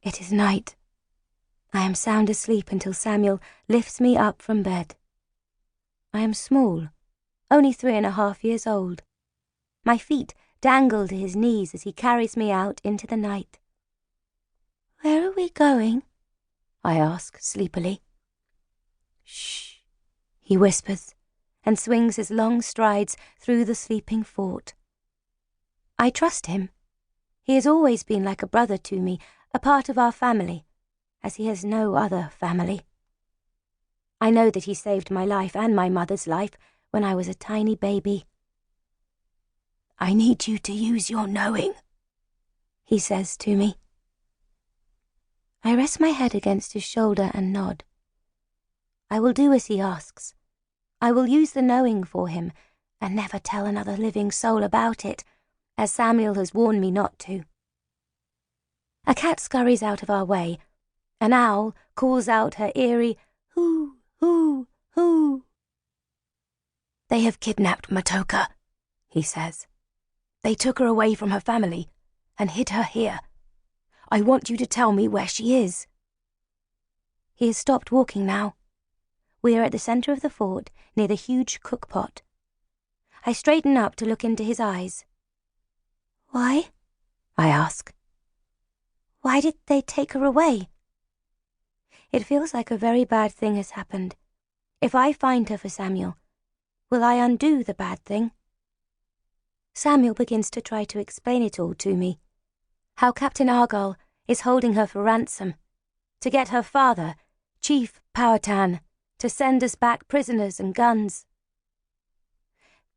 It is night. I am sound asleep until Samuel lifts me up from bed. I am small, only 3.5 years old. My feet dangle to his knees as he carries me out into the night. "Where are we going?" I ask sleepily. "Shh," he whispers, and swings his long strides through the sleeping fort. I trust him. He has always been like a brother to me, a part of our family, as he has no other family. I know that he saved my life and my mother's life when I was a tiny baby. "I need you to use your knowing," he says to me. I rest my head against his shoulder and nod. I will do as he asks. I will use the knowing for him and never tell another living soul about it, as Samuel has warned me not to. A cat scurries out of our way. An owl calls out her eerie hoo, hoo, hoo. "They have kidnapped Matoka," he says. "They took her away from her family and hid her here. I want you to tell me where she is." He has stopped walking now. We are at the center of the fort, near the huge cookpot. I straighten up to look into his eyes. "Why?" I ask. "Why did they take her away?" It feels like a very bad thing has happened. If I find her for Samuel, will I undo the bad thing? Samuel begins to try to explain it all to me. How Captain Argyle is holding her for ransom, to get her father, Chief Powhatan, to send us back prisoners and guns.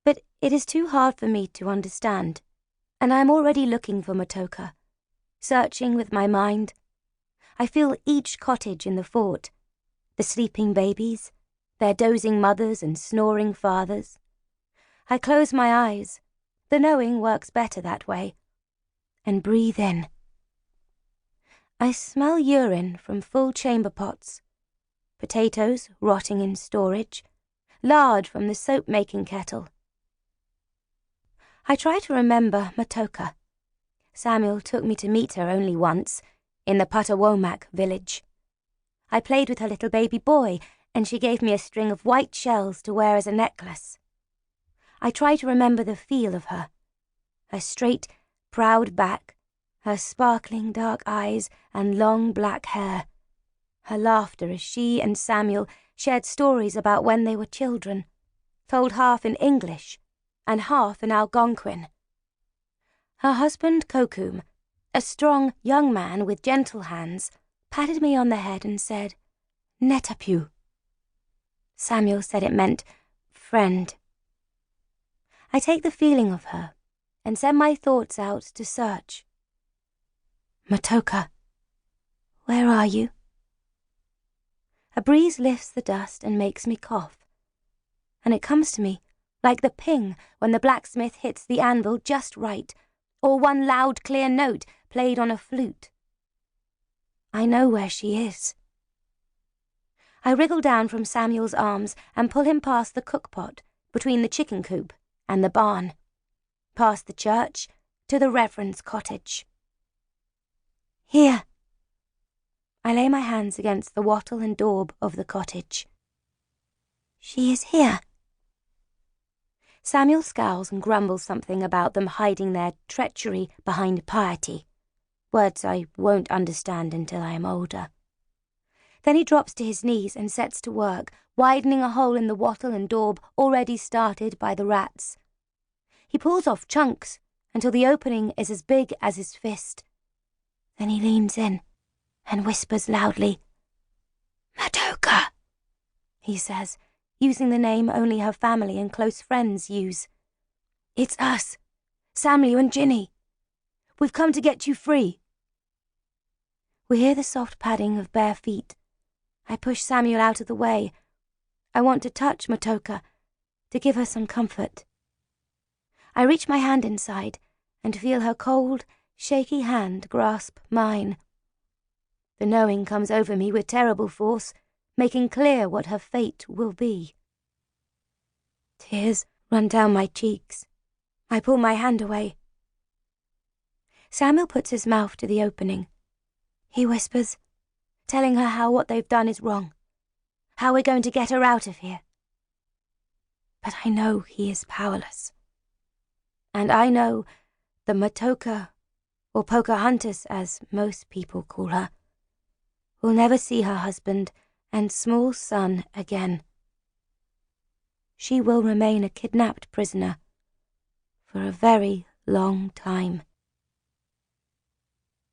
But it is too hard for me to understand, and I am already looking for Matoka, searching with my mind. I feel each cottage in the fort, the sleeping babies, their dozing mothers and snoring fathers. I close my eyes, the knowing works better that way, and breathe in. I smell urine from full chamber pots, potatoes rotting in storage, lard from the soap-making kettle. I try to remember Matoka. Samuel took me to meet her only once, in the Patawomac village. I played with her little baby boy, and she gave me a string of white shells to wear as a necklace. I try to remember the feel of her straight, proud back, her sparkling dark eyes and long black hair, her laughter as she and Samuel shared stories about when they were children, told half in English and half in Algonquin. Her husband Kokum, a strong young man with gentle hands, patted me on the head and said, "Netapu." Samuel said it meant friend. I take the feeling of her and send my thoughts out to search. "Matoka, where are you?" A breeze lifts the dust and makes me cough, and it comes to me like the ping when the blacksmith hits the anvil just right, or one loud clear note played on a flute. I know where she is. I wriggle down from Samuel's arms and pull him past the cookpot, between the chicken coop and the barn, past the church to the Reverend's cottage. "Here." I lay my hands against the wattle and daub of the cottage. "She is here." Samuel scowls and grumbles something about them hiding their treachery behind piety, words I won't understand until I am older. Then he drops to his knees and sets to work, widening a hole in the wattle and daub already started by the rats. He pulls off chunks until the opening is as big as his fist. Then he leans in and whispers loudly, "Matoka," he says, using the name only her family and close friends use. "It's us, Samuel and Ginny. We've come to get you free." We hear the soft padding of bare feet. I push Samuel out of the way. I want to touch Matoka, to give her some comfort. I reach my hand inside and feel her cold, shaky hand grasp mine. The knowing comes over me with terrible force, making clear what her fate will be. Tears run down my cheeks. I pull my hand away. Samuel puts his mouth to the opening. he whispers, telling her how what they've done is wrong, how we're going to get her out of here. But I know he is powerless. And I know the Matoka, or Pocahontas as most people call her, will never see her husband and small son again. She will remain a kidnapped prisoner for a very long time.